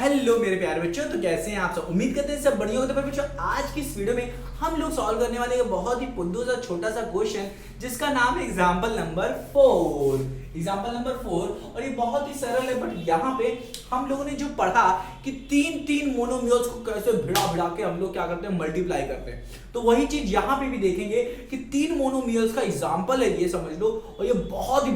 Hello मेरे प्यारे बच्चों, तो कैसे हैं आप सब। उम्मीद करते हैं सब बढ़िया होते हैं। बच्चों आज की इस वीडियो में हम लोग सॉल्व करने वाले एक बहुत ही पुद्दू सा छोटा सा क्वेश्चन जिसका नाम है एग्जांपल नंबर 4। और ये बहुत ही सरल है, बट यहाँ पे हम लोगों ने जो पढ़ा कि तीन मोनोमियल्स को कैसे भिड़ा भिड़ा के हम लोग क्या करते हैं, मल्टीप्लाई करते हैं। तो वही चीज यहाँ पे भी देखेंगे कि तीन मोनोमियल्स का एग्जाम्पल है, ये समझ लो। और ये बहुत ही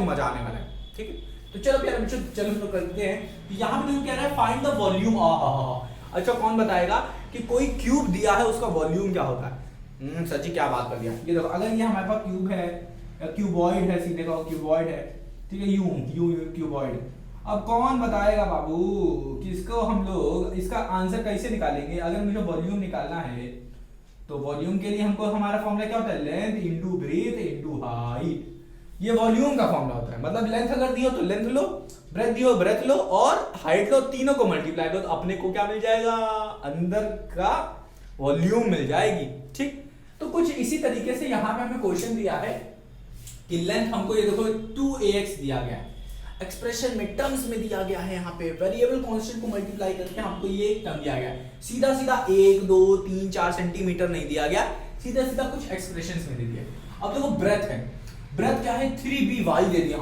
मजा आने वाला है। ठीक है, तो चलो प्यारे बच्चों, चलो हम लोग करते हैं। यहाँ पे क्या रहा है, फाइंड द वॉल्यूम। अच्छा, कौन बताएगा कि कोई क्यूब दिया है उसका वॉल्यूम क्या होता है। सच्ची क्या बात कर दिया। ये देखो, अगर ये हमारे पास क्यूब है या क्यूबॉइड है, सीधे कहो क्यूबॉइड है, ठीक है, यू क्यूबॉइड। अब कौन बताएगा बाबू कि इसको हम लोग इसका आंसर कैसे निकालेंगे। अगर मुझे वॉल्यूम निकालना है तो वॉल्यूम के लिए हमको हमारा फॉर्मूला क्या होता है, length into breadth into height. ये वॉल्यूम का फॉर्मूला होता है। मतलब लेंथ अगर दियो तो लेंथ लो, ब्रेथ दियो ब्रेथ लो, और हाइट लो, तीनों को मल्टीप्लाई करो तो अपने को क्या मिल जाएगा, अंदर का वॉल्यूम मिल जाएगी। ठीक, तो कुछ इसी तरीके से यहाँ पे हमें क्वेश्चन दिया है कि लेंथ हमको ये देखो 2ax दिया गया है, एक्सप्रेशन में टर्म्स में दिया गया है। यहाँ पे वेरिएबल कांस्टेंट को मल्टीप्लाई करके हमको ये टर्म दिया गया है। सीधा 1 2 3 4 सेंटीमीटर नहीं दिया गया, सीधा कुछ एक्सप्रेशंस में दे दिया। अब देखो ब्रेथ है, ब्रेथ क्या है 3by दे दिया,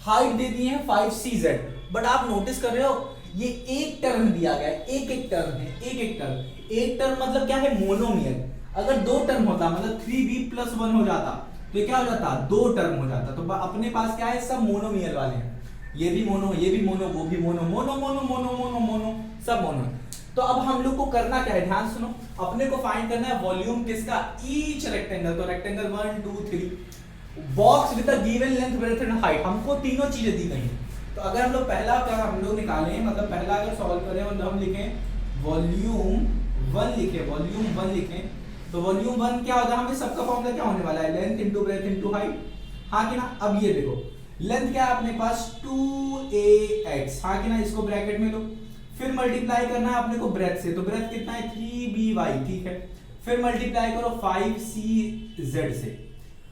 हाइट दे दी है 5cz। बट आप नोटिस कर रहे हो ये एक टर्म दिया गया है, एक टर्म है, एक टर्म मतलब क्या है, मोनोमियल। अगर दो टर्म होता मतलब 3b+1 हो जाता तो ये क्या हो जाता, दो टर्म हो जाता। तो अपने पास क्या है, सब मोनोमियल वाले हैं। ये भी मोनो, ये भी मोनो, वो भी mono, mono mono mono mono mono, सब मोनो। तो अब हम लोग को करना क्या है, ध्यान सुनो। अपने को फाइंड करना है वॉल्यूम किसका, ईच रेक्टेंगल। तो rectangle 1 2 3 box with the given length breadth and height, हमको तीनों चीजें दी गई हैं। तो अगर हम लोग पहला क्या हम लोग निकालें, मतलब पहला अगर सॉल्व करें, मतलब हम लिखें वॉल्यूम 1 लिखें तो वॉल्यूम 1 क्या होता है, हमें सबका फॉर्मूला क्या होने वाला है, length into breadth into height. हाँ कि ना। अब ये देखो लेंथ क्या है अपने पास 2ax, हाँ कि ना, इसको ब्रैकेट में लो। फिर मल्टीप्लाई करना है अपने को ब्रेथ से, तो ब्रेथ कितना है 3by, ठीक है। फिर मल्टीप्लाई करो 5cz से।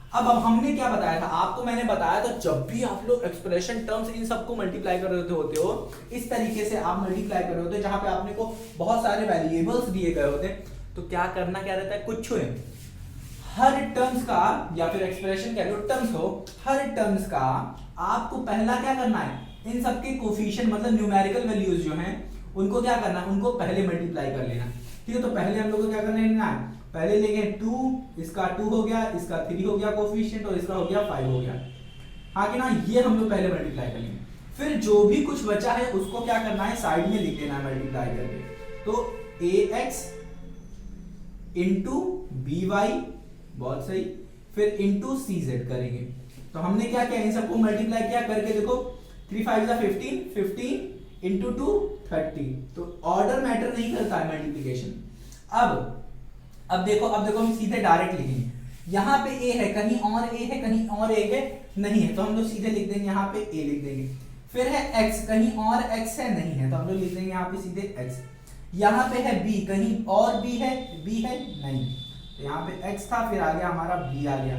अब हमने क्या बताया था आपको, मैंने बताया था जब भी आप लोग एक्सप्रेशन टर्म्स इन सबको मल्टीप्लाई कर रहे होते हो, इस तरीके से आप मल्टीप्लाई कर रहे होते, जहां पे आपने को बहुत सारे वेरिएबल्स दिए गए होते, तो क्या करना क्या रहता है, कुछ नहीं, हर टर्म्स का या फिर एक्सप्रेशन कह लो, टर्म्स हो, हर टर्म्स का आपको पहला क्या करना है, इन सबके कोफिशिएंट मतलब न्यूमेरिकल वैल्यूज जो हैं उनको क्या करना है, उनको पहले मल्टीप्लाई कर लेना। ठीक है, तो पहले हम लोग को क्या करना है, पहले लेंगे 2, इसका 2 हो गया, इसका 3 हो गया कोफिशिएंट, और इसका हो गया 5 हो गया। हाँ कि ना, ये हम लोग पहले मल्टीप्लाई कर लेंगे। फिर जो भी कुछ बचा है उसको क्या करना है, साइड में लिख देना है मल्टीप्लाई करके। तो ax इंटू by, बहुत सही, फिर इंटू cz करेंगे। तो हमने क्या किया, इन सबको मल्टीप्लाई किया करके, देखो 3 5 15, 15 इंटू 2 30। तो ऑर्डर मैटर नहीं करता है मल्टीप्लिकेशन। अब देखो हम सीधे डायरेक्ट लिखेंगे। यहाँ पे a है, कहीं और a है, कहीं और a है, नहीं है, तो हम लोग सीधे लिख देंगे यहाँ पे a लिख देंगे। फिर है x, कहीं और x है, नहीं है, तो हम लोग लिख देंगे यहाँ पे सीधे x। यहाँ पे है b, कहीं और b है नहीं, तो यहाँ पे x था, फिर आ गया हमारा b आ गया।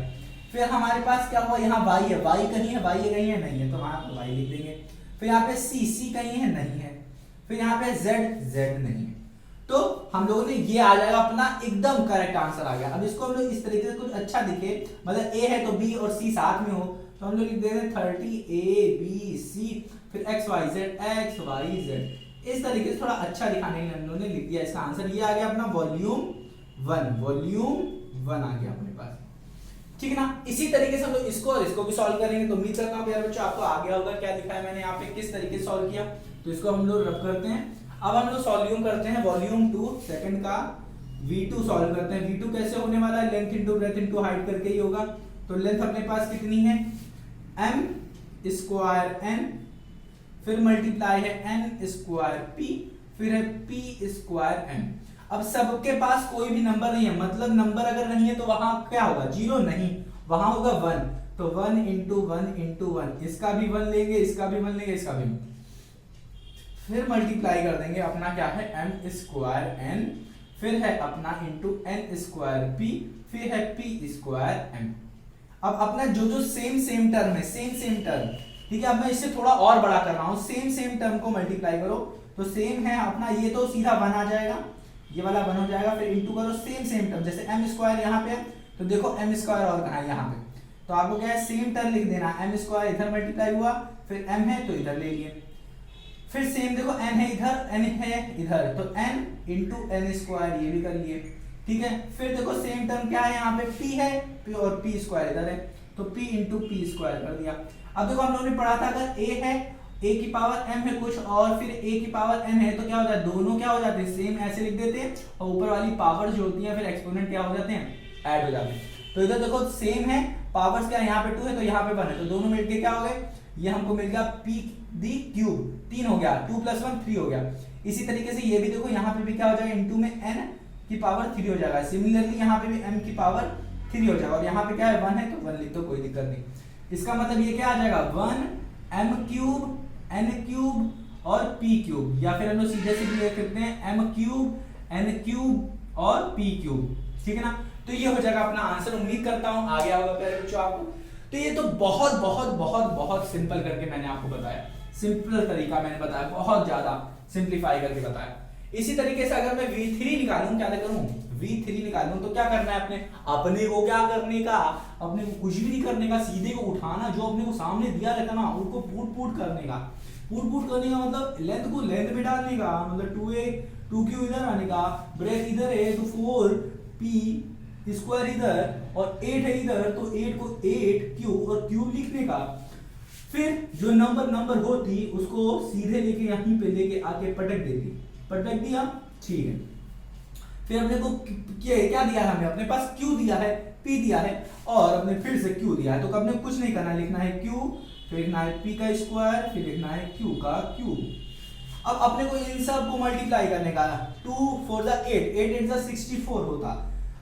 फिर हमारे पास क्या हुआ, यहाँ y है, y कहीं है, नहीं है, तो वहां पे y लिख देंगे। फिर यहाँ पे c कहीं है, नहीं है, फिर यहाँ पे z नहीं है। तो हम लोगों ने ये आ जाएगा अपना एकदम करेक्ट आंसर आ गया। अब इसको हम लोग इस तरीके से कुछ अच्छा दिखे, मतलब a है तो b और c साथ में हो, तो हम लोग लिख देते हैं 30abc, फिर xyz, इस तरीके से थोड़ा अच्छा दिखाने के लिए हम लोगों ने लिख दिया इसका आंसर। ये आ गया अपना वॉल्यूम 1 आ गया अपने पास। ठीक है ना। इसी तरीके से हम लोग इसको और इसको भी सॉल्व करेंगे। तो उम्मीद करता हूँ यार बच्चों आपको आ गया होगा क्या दिखाया मैंने यहाँ पे, किस तरीके से सॉल्व किया। तो इसको हम लोग रब करते हैं। अब हम लोग सॉल्यूम करते हैं वॉल्यूम 2 सेकंड का v2 सॉल्व करते हैं। v2 कैसे होने वाला है, length into breadth into height करके ही होगा। तो लेंथ अपने पास कितनी है, m² n, फिर मल्टीप्लाई है n² p, फिर है p² n। अब सबके पास कोई भी नंबर नहीं है, मतलब नंबर अगर नहीं है तो वहां क्या होगा, 0 नहीं, वहां होगा 1। तो 1 इंटू 1, इसका भी 1 लेंगे, इसका भी 1 लेंगे, इसका भी 1, फिर मल्टीप्लाई कर देंगे अपना क्या है m² n, फिर है अपना इंटू n² p, फिर है p² m। अब अपना जो सेम टर्म है, सेम टर्म, ठीक है। अब मैं इससे थोड़ा और बड़ा कर रहा हूं, सेम टर्म को मल्टीप्लाई करो तो सेम है अपना, ये तो सीधा 1 आ जाएगा, ये वाला 1 हो जाएगा, फिर इंटू करो सेम टर्म, जैसे m स्क्वायर यहाँ पे है तो देखो m स्क्वायर और कहाँ है यहाँ पे, तो आपको क्या है सेम टर्म लिख देना, m स्क्वायर इधर मल्टीप्लाई हुआ, फिर m है तो इधर ले लिए, फिर सेम देखो n है इधर, n है इधर, तो n इंटू n स्क्वायर ये भी कर लिए, ठीक है। फिर देखो सेम टर्म क्या है यहाँ पे, p है, p और p स्क्वायर इधर है, तो p इंटू p स्क्वायर कर दिया। अब देखो हम लोगों ने पढ़ा था अगर a है, a की पावर m है कुछ और फिर a की पावर n है, तो क्या होता है दोनों क्या हो जाते हैं सेम, ऐसे लिख देते हैं, और ऊपर वाली पावर जो होती है फिर एक्सपोनेंट क्या हो जाते हैं ऐड हो जाते हैं। तो इधर देखो सेम है, पावर्स क्या यहाँ पे 2 है तो यहाँ पे 1 है, तो दोनों मिलके क्या हो गए, ये हमको मिल गया p दी क्यूब, 3 हो गया, 2 + 1 3 हो गया। इसी तरीके से ये भी देखो यहाँ पे भी क्या हो जाएगा, इंटू में n की पावर 3 हो जाएगा, सिमिलरली यहाँ पे भी m की पावर 3 हो जाएगा, और यहाँ पे क्या है 1 है तो 1 लिख दो, कोई दिक्कत नहीं। इसका मतलब ये क्या आ जाएगा 1 m क्यूब n क्यूब और p क्यूब, या फिर हम लोग सीधे सीधे लिख सकते हैं m क्यूब n क्यूब और p क्यूब, ठीक है ना। तो ये हो जाएगा अपना आंसर, उम्मीद करता हूं आ गया होगा प्यारे बच्चों आपको। तो ये तो बहुत बहुत बहुत बहुत सिंपल करके मैंने आपको बताया, सिंपल तरीका मैंने बताया, बहुत ज्यादा सिंप्लीफाई करके बताया। इसी तरीके से अगर मैं v3 निकालूं, क्या करूं v3 निकालूं, तो क्या करना है अपने को क्या करने का, अपने को कुछ भी नहीं करने का, सीधे को उठाना, जो अपने को सामने दिया रहता ना उनको पुट करने का, पुट करने का मतलब लेंथ को लेंथ में डालने का, मतलब 2a 2q इधर आने का, ब्रेक इधर है तो 4p स्क्वायर इधर और 8 है इधर, तो 8 को 8q और क्यूब लिखने का, फिर जो नंबर होती उसको सीधे लेके यहीं पे लेके आके पटक दिया, ठीक है। फिर अपने को क्या दिया है, हमें अपने पास q दिया है, p दिया है और अपने फिर से q दिया है, तो अपने कुछ नहीं करना, लिखना है q, फिर लिखना है p का स्क्वायर, फिर लिखना है q का क्यूब। अब अपने को इन सब को मल्टीप्लाई करने का, 2 4 8 8 64 होता।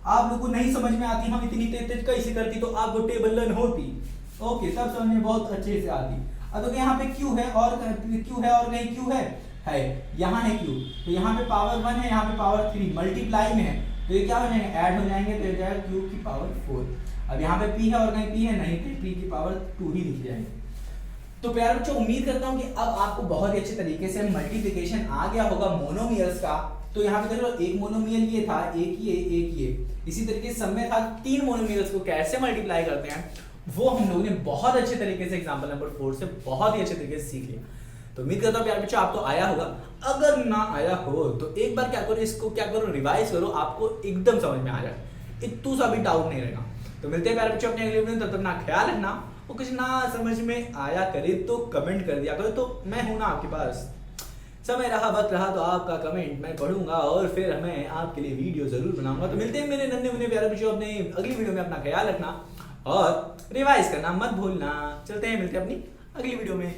आप लोग को नहीं समझ में आती, हम इतनी तेज कैसे करती, तो आपको टेबल लर्न होती, ओके तब समझ में बहुत अच्छे से आती। अब देखो यहाँ पे q है और कहीं q है यहाँ है q, तो यहाँ पे पावर 1 है, यहाँ पे पावर 3 मल्टीप्लाई में है, तो ये क्या हो जाएंगे ऐड हो जाएंगे, तो ये जाएगा q की पावर 4। अब यहाँ पे p है और कहीं p है नहीं, तो p की पावर 2 ही लिख जाएंगे। तो प्यारे बच्चों उम्मीद करता हूँ कि अब आपको बहुत ही अच्छे तरीके से मल्टीप्लिकेशन आ गया होगा मोनोमियल्स का। तो यहाँ पे देखो एक मोनोमियल ये था, एक ये, इसी तरीके से सब में था 3 मोनोमियल्स को कैसे मल्टीप्लाई करते हैं, वो हम लोगों ने बहुत अच्छे तरीके से एग्जांपल नंबर 4 से बहुत ही अच्छे तरीके से सीख लिया। तो उम्मीद करता हूँ प्यारे बच्चों आपको आया होगा, अगर ना आया हो तो एक बार क्या करो, इसको क्या करो रिवाइज करो, आपको एकदम समझ में आ जाए, इतना सा भी डाउट नहीं रहेगा। तो मिलते हैं प्यारे बच्चों अपने अगले वीडियो में, तब तक ना ख्याल रखना, और कुछ ना समझ में आया करे तो कमेंट कर दिया करो, तो मैं हूं ना आपके पास, समय रहा वक्त रहा तो आपका कमेंट मैं पढ़ूंगा और फिर मैं आपके लिए वीडियो जरूर बनाऊंगा। तो मिलते हैं मेरे नन्हे मुन्ने प्यारे बच्चों अपने अगली वीडियो में, अपना ख्याल रखना और रिवाइज करना मत भूलना। चलते हैं, मिलते हैं अपनी अगली वीडियो में।